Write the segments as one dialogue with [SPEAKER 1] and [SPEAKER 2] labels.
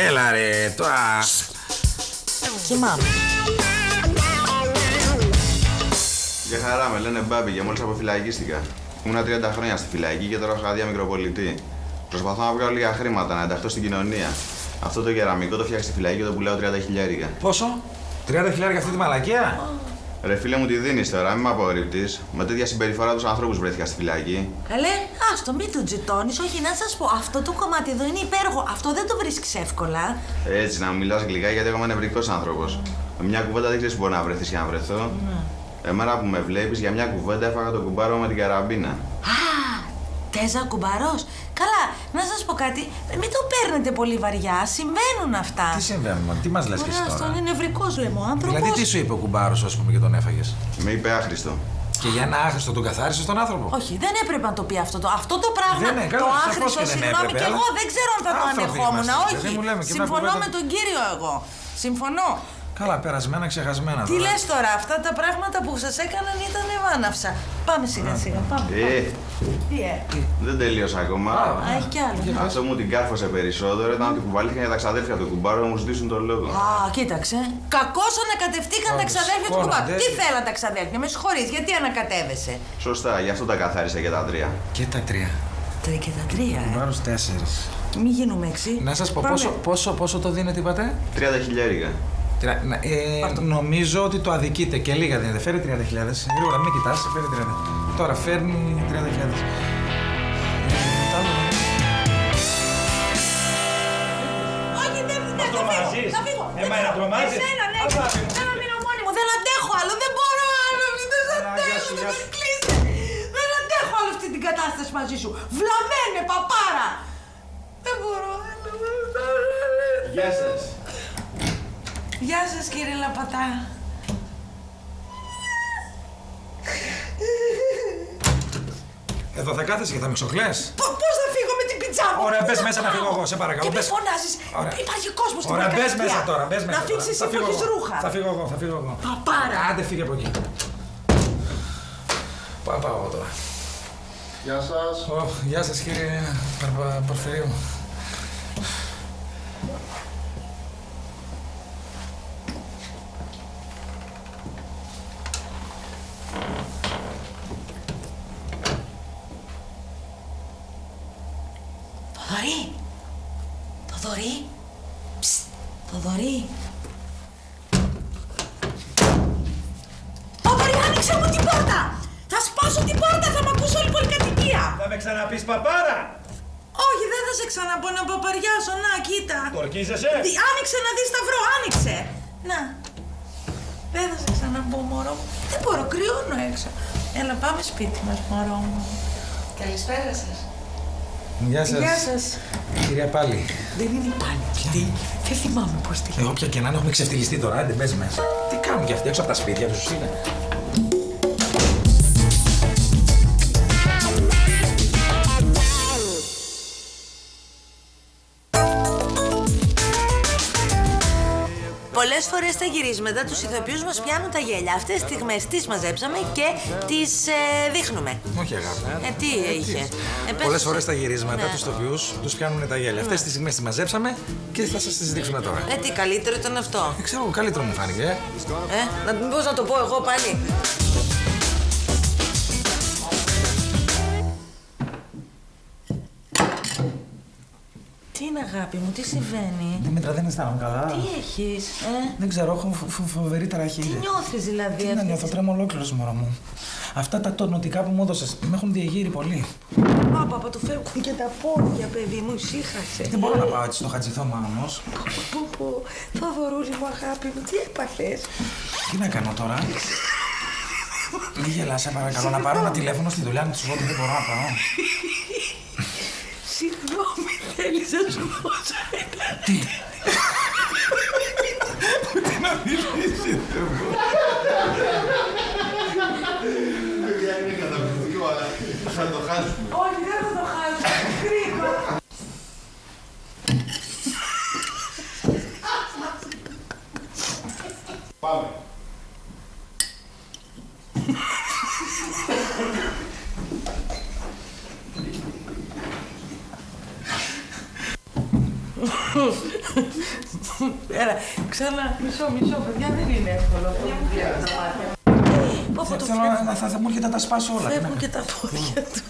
[SPEAKER 1] Έλα ρε, τώρα.
[SPEAKER 2] Κοιμάμαι.
[SPEAKER 3] Για χαρά με λένε Μπάμπη, μόλις αποφυλακίστηκα. Ήμουνα 30 χρόνια στη φυλακή και τώρα έχω άδεια μικροπολιτή. Προσπαθώ να βγάλω λίγα χρήματα, να ενταχθώ στην κοινωνία. Αυτό το κεραμικό το φτιάξει στη φυλακή και το πουλάω 30 χιλιάρικα.
[SPEAKER 1] Πόσο? 30 χιλιάρικα αυτή τη μαλακία?
[SPEAKER 3] Ρε φίλε μου, τη δίνεις τώρα, μην με απορρίπτεις. Με τέτοια συμπεριφορά τους ανθρώπους βρέθηκα στη φυλακή.
[SPEAKER 2] Καλέ, άστο, μην του τζιτώνεις. Όχι, να σας πω, αυτό το κομμάτι εδώ είναι υπέροχο. Αυτό δεν το βρίσκεις εύκολα.
[SPEAKER 3] Έτσι, να μου μιλάς γλυκά, γιατί εγώ είμαι νευρικός άνθρωπος. Με μια κουβέντα δεν ξέρεις που μπορεί να βρεθείς και να βρεθώ. Εμένα που με βλέπεις, για μια κουβέντα έφαγα το κουμπάρο με την καραμπίνα.
[SPEAKER 2] Α, Τέζα κουμπαρός. Καλά, να σας πω κάτι, μην το παίρνετε πολύ βαριά, συμβαίνουν αυτά.
[SPEAKER 1] Τι συμβαίνουν, τι μας λες και εσύ τώρα?
[SPEAKER 2] Αυτόν είναι νευρικός, λέμε, ο άνθρωπος.
[SPEAKER 1] Δηλαδή τι σου είπε ο κουμπάρος, ας πούμε, και τον έφαγες?
[SPEAKER 3] Με είπε άχρηστο.
[SPEAKER 1] Και για ένα άχρηστο τον καθάρισες τον άνθρωπο?
[SPEAKER 2] Όχι, δεν έπρεπε να το πει αυτό το πράγμα.
[SPEAKER 1] Δεν είναι, καλά,
[SPEAKER 2] το
[SPEAKER 1] σαφώς
[SPEAKER 2] άχρηστο,
[SPEAKER 1] και δεν
[SPEAKER 2] συγγνώμη,
[SPEAKER 1] έπρεπε,
[SPEAKER 2] και
[SPEAKER 1] αλλά
[SPEAKER 2] εγώ δεν ξέρω αν θα το
[SPEAKER 1] άνθρωποι
[SPEAKER 2] ανεχόμουν.
[SPEAKER 1] είμαστε,
[SPEAKER 2] Όχι,
[SPEAKER 1] δεν μου λέμε και μια
[SPEAKER 2] συμφωνώ
[SPEAKER 1] κουβέντα.
[SPEAKER 2] με τον κύριο εγώ. Συμφωνώ.
[SPEAKER 1] Καλά, περασμένα, ξεχασμένα.
[SPEAKER 2] Τι λες τώρα, αυτά τα πράγματα που σας έκαναν ήταν βάναυσα. Πάμε σιγά σιγά, πάμε. Τι
[SPEAKER 3] Δεν τελείωσα ακόμα.
[SPEAKER 2] Α, έχει κι άλλο.
[SPEAKER 3] Αυτό μου την κάρφωσε περισσότερο ήταν ότι κουβαλήθηκαν για τα ξαδέρφια του κουμπάρου να μου ζητήσουν τον λόγο.
[SPEAKER 2] Α, κοίταξε. Κακώς ανακατευτήκαν τα ξαδέρφια του κουμπάρου. Τι θέλαν τα ξαδέρφια, με συγχωρείς, γιατί ανακατεύεσαι?
[SPEAKER 3] Σωστά, γι' αυτό τα καθάρισα και τα τρία.
[SPEAKER 1] Και τα τρία.
[SPEAKER 2] Και τα τρία,
[SPEAKER 1] Κουμπάρος 4.
[SPEAKER 2] Μην γίνουμε έξι.
[SPEAKER 1] Να σας πω, πόσο το δίνετε, είπατε?
[SPEAKER 3] 30 χιλιάρικα.
[SPEAKER 1] Νομίζω ότι το αδικείτε και λίγα δίνετε. Φέρει 30.000. Γρήγορα, μην κοιτάς, φέρει 30. Τώρα φέρνει 30.000.
[SPEAKER 2] Όχι, δεν θα φύγω.
[SPEAKER 1] Εμένα τρομάζεις?
[SPEAKER 2] Εσένα, ναι. Θέλω να μείνω μόνη μου. Δεν αντέχω άλλο. Δεν μπορώ άλλο. Δεν αντέχω. Δεν με κλείσει. Δεν αντέχω άλλο αυτή την κατάσταση μαζί σου. Βλαμμένε, παπάρα. Δεν μπορώ.
[SPEAKER 3] Γεια σας.
[SPEAKER 2] Γεια σας, κύριε Λαπατά.
[SPEAKER 1] Εδώ θα κάθεσαι και θα με ξοχλές.
[SPEAKER 2] Πώς θα φύγω με την πιτζάμα?
[SPEAKER 1] Ωραία, μπες μέσα να φύγω εγώ, σε παρακαλώ.
[SPEAKER 2] Και μη φωνάζεις. Υπάρχει κόσμος στην
[SPEAKER 1] Ωραία, μπες
[SPEAKER 2] παρακατοικία.
[SPEAKER 1] μέσα τώρα, μπες μέσα.
[SPEAKER 2] Να αφήσεις εσύ που έχεις ρούχα.
[SPEAKER 1] Θα φύγω εγώ.
[SPEAKER 2] Παπάρα.
[SPEAKER 1] Άντε, φύγε από εκεί. Πάω εγώ τώρα.
[SPEAKER 3] Γεια σας.
[SPEAKER 1] Γεια σας, κύριε Πορφυρίου.
[SPEAKER 2] Θοδωρή. Ψτ, Θοδωρή. Θοδωρή, άνοιξε μου την πόρτα. Θα σπάσω την πόρτα, θα μ' ακούσει όλη η πολυκατοικία.
[SPEAKER 1] Θα με ξαναπείς παπάρα?
[SPEAKER 2] Όχι, δεν θα σε ξαναπώ να παπαριάσω. Να, κοίτα.
[SPEAKER 1] Το ορκίζεσαι?
[SPEAKER 2] Άνοιξε να δεις σταυρό, άνοιξε. Να. Δεν θα σε ξαναπώ, μωρό μου. Δεν μπορώ, κρυώνω έξω. Έλα, πάμε σπίτι μας, μωρό μου. Καλησπέρα σας.
[SPEAKER 1] Γεια σας.
[SPEAKER 2] Γεια σας.
[SPEAKER 1] Κυρία Πάλι.
[SPEAKER 2] Δεν είναι Πάλι. Δεν θυμάμαι πώς τη λέω.
[SPEAKER 1] Όποια και να είναι, έχουμε ξεφτυλιστεί τώρα. Άντε, μπες μέσα. Τι κάνουν κι αυτοί έξω από τα σπίτια τους, είναι?
[SPEAKER 2] Πολλές φορές στα γυρίσματα τους ηθοποιούς μας πιάνουν τα γέλια. Αυτές τις στιγμές τις μαζέψαμε και τις δείχνουμε.
[SPEAKER 1] Όχι, αγάπη.
[SPEAKER 2] Τι είχε?
[SPEAKER 1] Πολλές φορές στα γυρίσματα
[SPEAKER 2] Ναι.
[SPEAKER 1] τους ηθοποιούς τους πιάνουν τα γέλια. Αυτές τις στιγμές τις μαζέψαμε και θα σας τις δείξουμε τώρα.
[SPEAKER 2] Τι καλύτερο ήταν αυτό?
[SPEAKER 1] Ξέρω, καλύτερο μου φάνηκε.
[SPEAKER 2] Μήπως να το πω εγώ πάλι? Τι είναι, αγάπη μου, τι συμβαίνει?
[SPEAKER 1] Δήμητρα, δεν αισθάνομαι καλά.
[SPEAKER 2] Τι έχεις,
[SPEAKER 1] Δεν ξέρω, έχω φοβερή ταραχή.
[SPEAKER 2] Τι νιώθεις δηλαδή?
[SPEAKER 1] Τι να νιώθω, τρέμω ολόκληρος, μωρό μου. Αυτά τα τονωτικά που μου έδωσες με έχουν διεγείρει πολύ.
[SPEAKER 2] Πάπα, του φεύγουν και τα πόδια, παιδί μου, ησύχασε.
[SPEAKER 1] Δεν μπορώ να πάω έτσι στο χατζηθώμα όμως.
[SPEAKER 2] Πω, Θοδωρούλη μου, αγάπη μου, τι έπαθες?
[SPEAKER 1] Τι να κάνω τώρα? Μη γελάς, σε παρακαλώ, να πάρω ένα τηλέφωνο στη δουλειά να τους πω ότι δεν μπορώ να πάω.
[SPEAKER 2] Συγγνώμη, θέλεις να σου δώσω ένα?
[SPEAKER 1] Τι? Ούτε να μιλήσεις, δεν μπορώ.
[SPEAKER 3] Παιδιά, είναι καταπληκτικό, αλλά θα το χάσουμε.
[SPEAKER 2] Όχι, δεν θα το χάσω. Γρήγορα.
[SPEAKER 3] Πάμε.
[SPEAKER 2] Έλα, ξανά, μισό, παιδιά, δεν είναι εύκολο αυτό που βλέπω τα μάτια.
[SPEAKER 1] Θα μου έρχεται να τα σπάσω όλα.
[SPEAKER 2] Φεύγουν και τα πόδια του.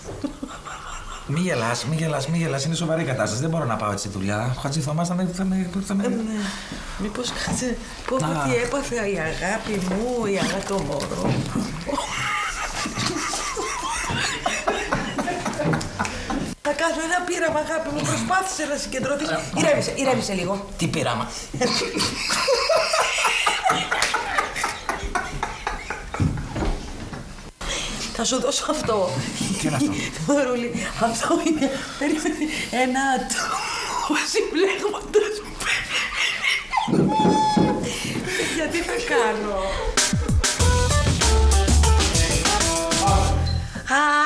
[SPEAKER 1] Μη γελάς, είναι σοβαρή κατάσταση. Δεν μπορώ να πάω έτσι δουλειά. Ο Χατζη Θωμάς θα με...
[SPEAKER 2] Μήπως κάτσε, πω τι έπαθε η αγάπη μου, η αγάπη το μωρό. Θα κάνω ένα πείραμα, αγάπη μου, προσπάθησε να συγκεντρωθείς. Ηρέμησε λίγο.
[SPEAKER 1] Τι πείραμα?
[SPEAKER 2] Θα σου δώσω αυτό.
[SPEAKER 1] Τι είναι αυτό?
[SPEAKER 2] Ρούλη, αυτό είναι, περίμενε, ένα άτομο συμπλέγματος. Γιατί θα κάνω?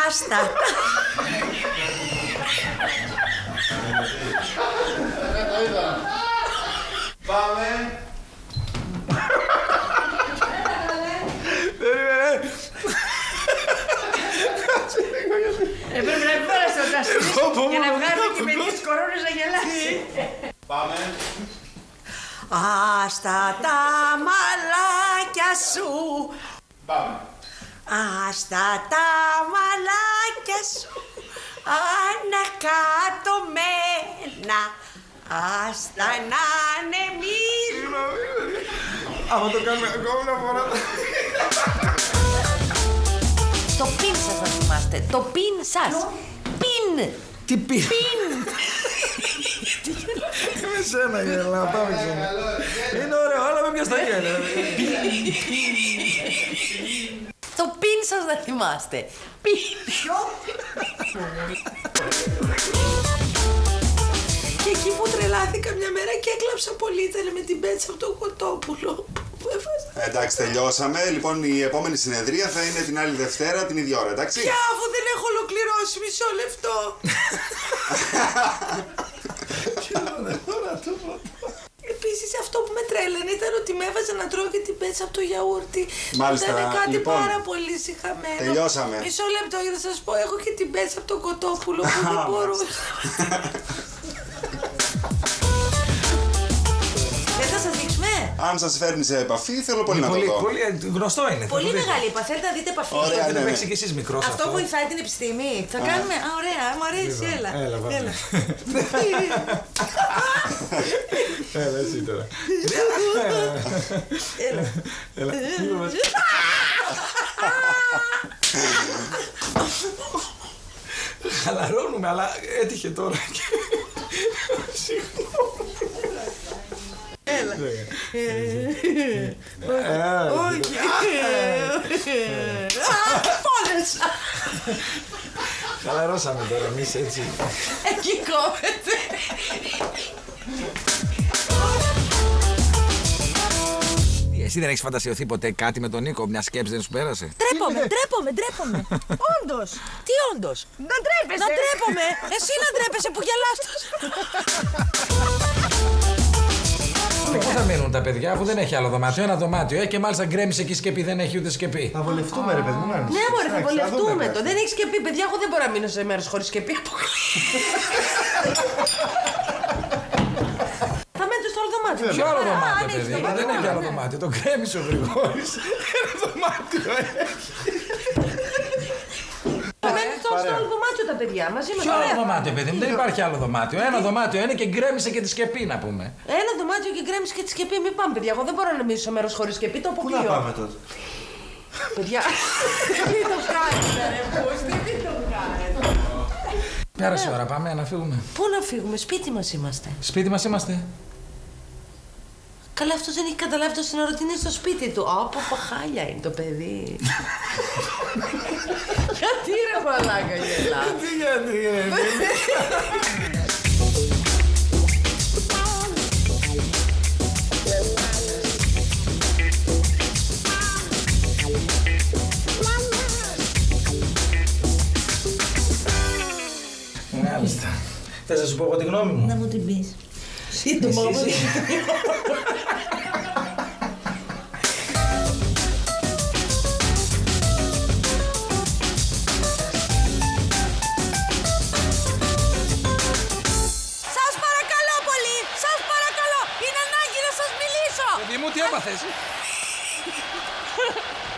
[SPEAKER 2] Άστα.
[SPEAKER 3] Πάμε.
[SPEAKER 2] Έπρεπε να πέρασε ο Ταστής για να βγάλουμε και με τις κορώνες να γελάσει.
[SPEAKER 3] Πάμε.
[SPEAKER 2] Άστα τα μαλάκια σου.
[SPEAKER 3] Πάμε.
[SPEAKER 2] Άστα τα μαλάκια σου ανακατωμένα. Άστα να ανεμίζουν.
[SPEAKER 3] Άμα το κάνουμε ακόμα μια φορά.
[SPEAKER 2] Το πιν σας να θυμάστε. Το πιν σας. Πιν.
[SPEAKER 1] Τι πείραμα? Με σένα γελάω, πάμε σένα. Είναι ωραίο, αλλά με ποιος τα γέλα.
[SPEAKER 2] Το πιν σας να θυμάστε. Πιν. Και εκεί που τρελάθηκα μια μέρα και έκλαψα πολύ ήταν με την πέτσα από το κοτόπουλο.
[SPEAKER 4] Εντάξει, τελειώσαμε. Λοιπόν, η επόμενη συνεδρία θα είναι την άλλη Δευτέρα, την ίδια ώρα, εντάξει.
[SPEAKER 2] Πια, αφού δεν έχω ολοκληρώσει, μισό λεπτό. Επίσης αυτό που με τρέλαινε ήταν ότι με έβαζε να τρώω και την πέτσα από το γιαούρτι.
[SPEAKER 4] Μάλιστα,
[SPEAKER 2] ήταν κάτι
[SPEAKER 4] λοιπόν,
[SPEAKER 2] πάρα πολύ συχαμένο.
[SPEAKER 4] τελειώσαμε.
[SPEAKER 2] Μισό λεπτό για να σας πω, έχω και την πέτσα από το κοτόπουλο που δεν μπορούσα. Δεν θα σας δείξουμε.
[SPEAKER 4] Αν σας φέρνει σε επαφή, θέλω πολύ να το δω.
[SPEAKER 1] Πολύ γνωστό είναι.
[SPEAKER 2] Πολύ μεγάλη επαφή. Θέλετε να δείτε επαφή.
[SPEAKER 4] Ωραία,
[SPEAKER 1] Δεν
[SPEAKER 4] ναι,
[SPEAKER 1] το
[SPEAKER 4] ναι.
[SPEAKER 1] παίξει κι εσείς μικρός
[SPEAKER 2] Αυτό βοηθάει την επιστήμη. Θα κάνουμε. Α, ωραία, μου αρέσει. Έλα.
[SPEAKER 1] Έλα, έλα εσύ τώρα. Έλα. Χαλαρώνουμε, αλλά έτυχε τώρα.
[SPEAKER 2] Έλα. Όχι. Πόνεσα.
[SPEAKER 1] Χαλαρώσαμε τώρα εμείς έτσι.
[SPEAKER 2] Εκεί κόβεται.
[SPEAKER 1] Εσύ δεν έχεις φαντασιωθεί ποτέ κάτι με τον Νίκο, μια σκέψη δεν σου πέρασε?
[SPEAKER 2] Ντρέπομαι. Όντως. Τι όντως? Να ντρέπεσαι. Να ντρέπομαι. Εσύ να ντρέπεσαι που γελάς τόσο.
[SPEAKER 1] Πού θα μείνουν τα παιδιά αφού δεν έχει άλλο δωμάτιο? Ένα δωμάτιο, και μάλιστα γκρέμισε και η σκεπή, δεν έχει ούτε σκεπή.
[SPEAKER 5] Θα βολευτούμε, ρε παιδί μου.
[SPEAKER 2] Ναι, μωρέ, θα βολευτούμε το. Δεν έχει σκεπή, παιδιά. Εγώ δεν μπορώ να μείνω σε μέρος χωρίς σκεπή. Θα μένετε στο άλλο δωμάτιο.
[SPEAKER 1] Ποιο άλλο
[SPEAKER 2] Α,
[SPEAKER 1] δωμάτιο,
[SPEAKER 2] ανοίξτε
[SPEAKER 1] παιδί?
[SPEAKER 2] το
[SPEAKER 1] Δεν έχει άλλο
[SPEAKER 2] ναι.
[SPEAKER 1] δωμάτιο. Το γκρέμισε ο Γρηγόρης. Ένα δωμάτιο έχει.
[SPEAKER 2] Θα μένετε στο άλλο δωμάτιο τα παιδιά μαζί με
[SPEAKER 1] Ποιο άλλο δωμάτιο, παιδί μου? Δεν υπάρχει άλλο δωμάτιο. Ένα δωμάτιο είναι και γκρέμισε και τη σκεπή, να πούμε.
[SPEAKER 2] Ένα δωμάτιο και γκρέμισε και τη σκεπή. Μην πάμε, παιδιά. Εγώ δεν μπορώ να μείνω σε μέρος χωρίς σκεπή. Το
[SPEAKER 5] Πού να
[SPEAKER 2] αποκλείω.
[SPEAKER 5] πάμε τότε?
[SPEAKER 2] Παιδιά, μην το κάνετε, ρε Πούστη, μην το κάνετε.
[SPEAKER 1] Πέρασε η ώρα, πάμε να φύγουμε.
[SPEAKER 2] Πού να φύγουμε, σπίτι μας είμαστε.
[SPEAKER 1] Σπίτι μας είμαστε.
[SPEAKER 2] Καλά, αυτός δεν έχει καταλάβει το σύνορο ότι είναι στο σπίτι του. Όπο χάλια είναι το παιδί. Γιατί ρε μαλάκα γελά.
[SPEAKER 1] Γιατί Μάλιστα. Θες να σου πω εγώ τη γνώμη μου?
[SPEAKER 2] Να μου την πεις. Σύντομα όμως. Σας παρακαλώ πολύ,
[SPEAKER 5] έπαθες?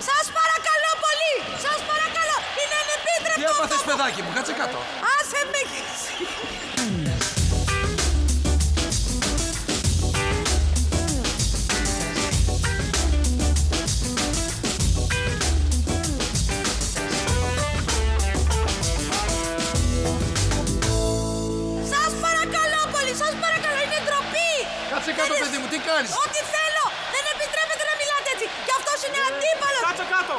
[SPEAKER 2] Σας παρακαλώ πολύ! Σας παρακαλώ! Είναι ανεπίτρεπτο!
[SPEAKER 5] Τι έπαθες, παιδάκι μου, κάτσε κάτω.
[SPEAKER 2] Άσε με! Σας παρακαλώ πολύ! Σας παρακαλώ! Είναι ντροπή!
[SPEAKER 5] Κάτσε κάτω, παιδί μου, τι κάνεις?
[SPEAKER 2] Ό,τι θέλω! Δεν επιτρέπεται να μιλάτε έτσι! Κι αυτός είναι αντίπαλος!
[SPEAKER 5] Κάτσε κάτω!